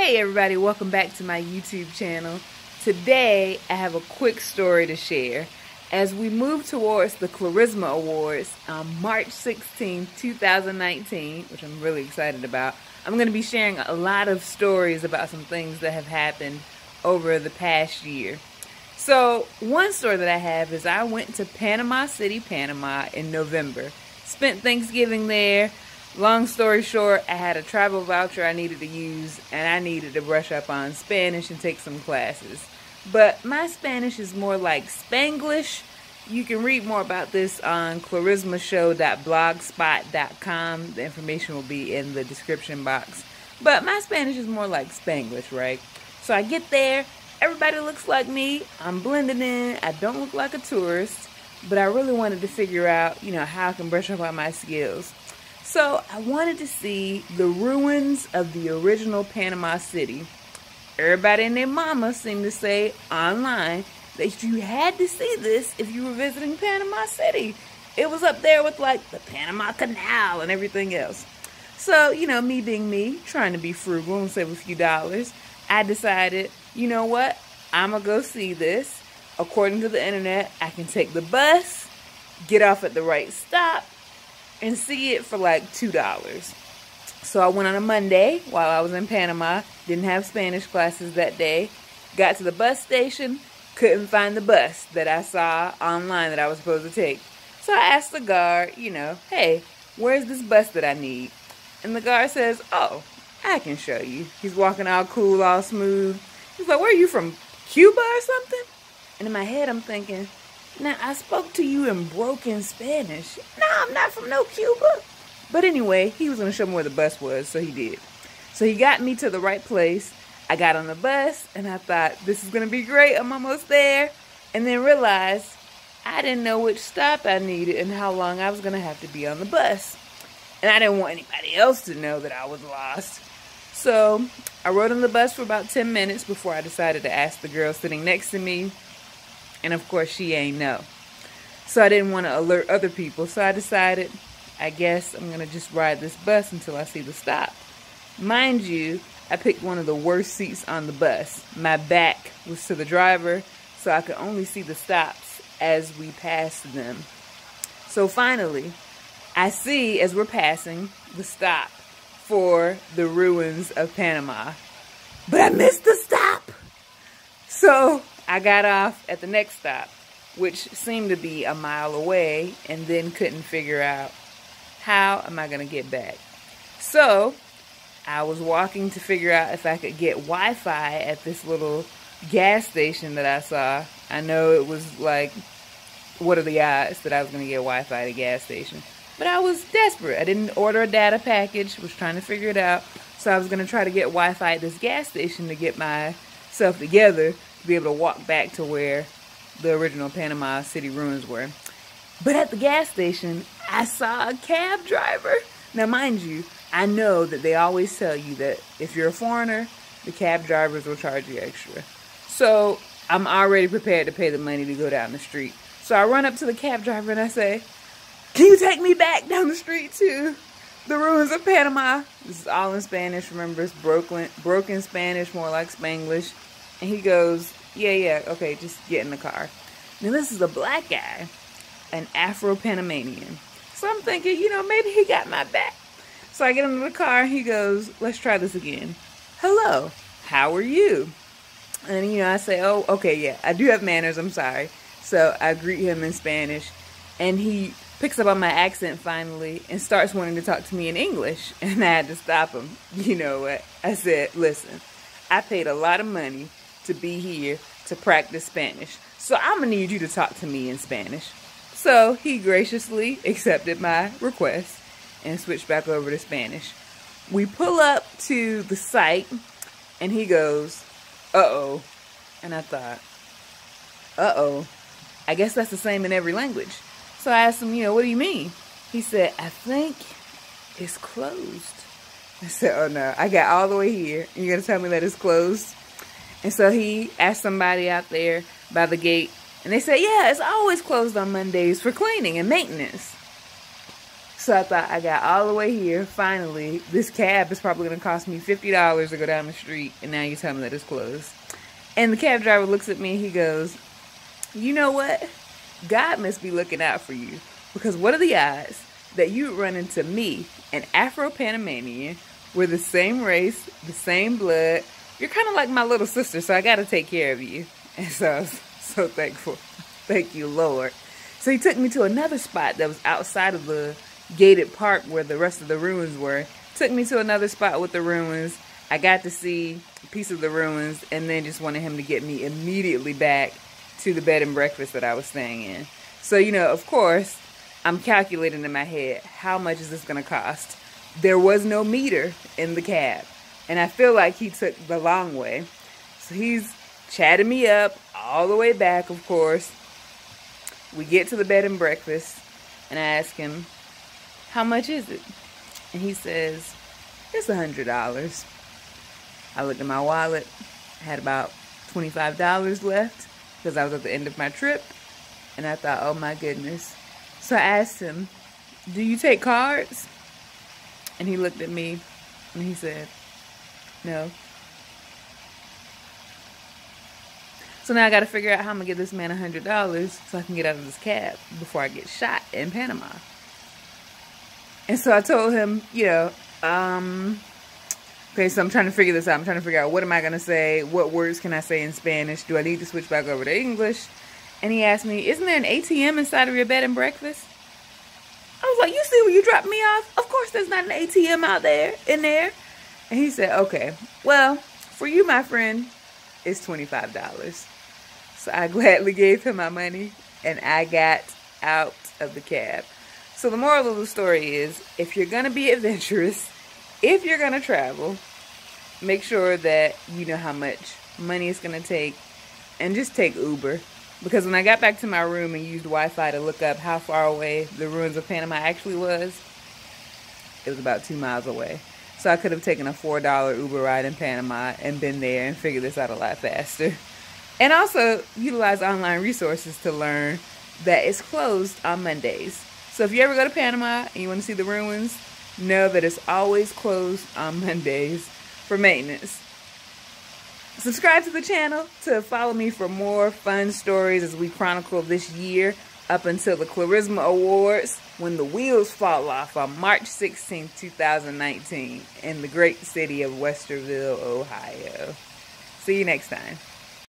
Hey everybody, welcome back to my YouTube channel. Today I have a quick story to share. As we move towards the Clarisma Awards on March 16, 2019, which I'm really excited about, I'm going to be sharing a lot of stories about some things that have happened over the past year. So one story that I have is I went to Panama City, Panama in November. Spent Thanksgiving there. Long story short, I had a travel voucher I needed to use, and I needed to brush up on Spanish and take some classes. But my Spanish is more like Spanglish. You can read more about this on clarismashow.blogspot.com. The information will be in the description box. But my Spanish is more like Spanglish, right? So I get there, everybody looks like me, I'm blending in, I don't look like a tourist, but I really wanted to figure out, how I can brush up on my skills. So I wanted to see the ruins of the original Panama City. Everybody and their mama seemed to say online that you had to see this if you were visiting Panama City. It was up there with like the Panama Canal and everything else. So, me being me, trying to be frugal and save a few dollars, I decided, you know what? I'm going to go see this. According to the internet, I can take the bus, get off at the right stop, and see it for like $2. So I went on a Monday while I was in Panama, didn't have Spanish classes that day, got to the bus station, couldn't find the bus that I saw online that I was supposed to take. So I asked the guard, hey, where's this bus that I need? And the guard says, oh, I can show you. He's walking all cool, all smooth. He's like, where are you from, Cuba or something? And in my head I'm thinking, now, I spoke to you in broken Spanish. No, I'm not from no Cuba. But anyway, he was going to show me where the bus was, so he did. So he got me to the right place. I got on the bus, and I thought, this is going to be great. I'm almost there. And then realized I didn't know which stop I needed and how long I was going to have to be on the bus. And I didn't want anybody else to know that I was lost. So I rode on the bus for about 10 minutes before I decided to ask the girl sitting next to me. And of course, she ain't know. So I didn't want to alert other people. So I decided, I guess I'm going to just ride this bus until I see the stop. Mind you, I picked one of the worst seats on the bus. My back was to the driver, so I could only see the stops as we passed them. So finally, I see, as we're passing, the stop for the ruins of Panama. But I missed the stop! So I got off at the next stop, which seemed to be a mile away, and then couldn't figure out how am I going to get back. So I was walking to figure out if I could get Wi-Fi at this little gas station that I saw. I know it was like, what are the odds that I was going to get Wi-Fi at a gas station? But I was desperate. I didn't order a data package, was trying to figure it out. So I was going to try to get Wi-Fi at this gas station to get myself together to be able to walk back to where the original Panama City ruins were. But at the gas station, I saw a cab driver. Now, mind you, I know that they always tell you that if you're a foreigner, the cab drivers will charge you extra. So I'm already prepared to pay the money to go down the street. So I run up to the cab driver and I say, can you take me back down the street to the ruins of Panama? This is all in Spanish. Remember, it's broken Spanish, more like Spanglish. And he goes, yeah, okay, just get in the car. Now, this is a black guy, an Afro-Panamanian. So I'm thinking, maybe he got my back. So I get into the car, and he goes, let's try this again. Hello, how are you? And, I say, oh, okay, yeah, I do have manners, I'm sorry. So I greet him in Spanish, and he picks up on my accent finally and starts wanting to talk to me in English. And I had to stop him. You know what? I said, listen, I paid a lot of money to be here to practice Spanish. So I'm going to need you to talk to me in Spanish. So he graciously accepted my request and switched back over to Spanish. We pull up to the site and he goes, uh-oh. And I thought, uh-oh. I guess that's the same in every language. So I asked him, what do you mean? He said, I think it's closed. I said, oh no, I got all the way here and you're going to tell me that it's closed? And so he asked somebody out there by the gate, and they said, yeah, it's always closed on Mondays for cleaning and maintenance. So I thought I got all the way here. Finally, this cab is probably going to cost me $50 to go down the street. And now you tell me that it's closed. And the cab driver looks at me. He goes, you know what? God must be looking out for you. Because what are the odds that you would run into me, an Afro-Panamanian, we're the same race, the same blood. You're kind of like my little sister, so I got to take care of you. And so I was so thankful. Thank you, Lord. So he took me to another spot that was outside of the gated park where the rest of the ruins were. Took me to another spot with the ruins. I got to see a piece of the ruins and then just wanted him to get me immediately back to the bed and breakfast that I was staying in. So, you know, of course, I'm calculating in my head, how much is this going to cost? There was no meter in the cab. And I feel like he took the long way. So he's chatting me up all the way back, of course. We get to the bed and breakfast. And I ask him, how much is it? And he says, it's $100. I looked at my wallet. I had about $25 left because I was at the end of my trip. And I thought, oh my goodness. So I asked him, do you take cards? And he looked at me and he said, no. So now I got to figure out how I'm going to give this man $100 so I can get out of this cab before I get shot in Panama. And so I told him, you know, okay, so I'm trying to figure this out. I'm trying to figure out what am I going to say? What words can I say in Spanish? Do I need to switch back over to English? And he asked me, isn't there an ATM inside of your bed and breakfast? I was like, you see where you dropped me off? Of course there's not an ATM out there, in there. And he said, okay, well, for you, my friend, it's $25. So I gladly gave him my money and I got out of the cab. So the moral of the story is, if you're going to be adventurous, if you're going to travel, make sure that you know how much money it's going to take and just take Uber. Because when I got back to my room and used Wi-Fi to look up how far away the ruins of Panama actually was, it was about 2 miles away. So I could have taken a $4 Uber ride in Panama and been there and figured this out a lot faster. And also utilize online resources to learn that it's closed on Mondays. So if you ever go to Panama and you want to see the ruins, know that it's always closed on Mondays for maintenance. Subscribe to the channel to follow me for more fun stories as we chronicle this year up until the Clarisma Awards when the wheels fall off on March 16, 2019 in the great city of Westerville, Ohio. See you next time.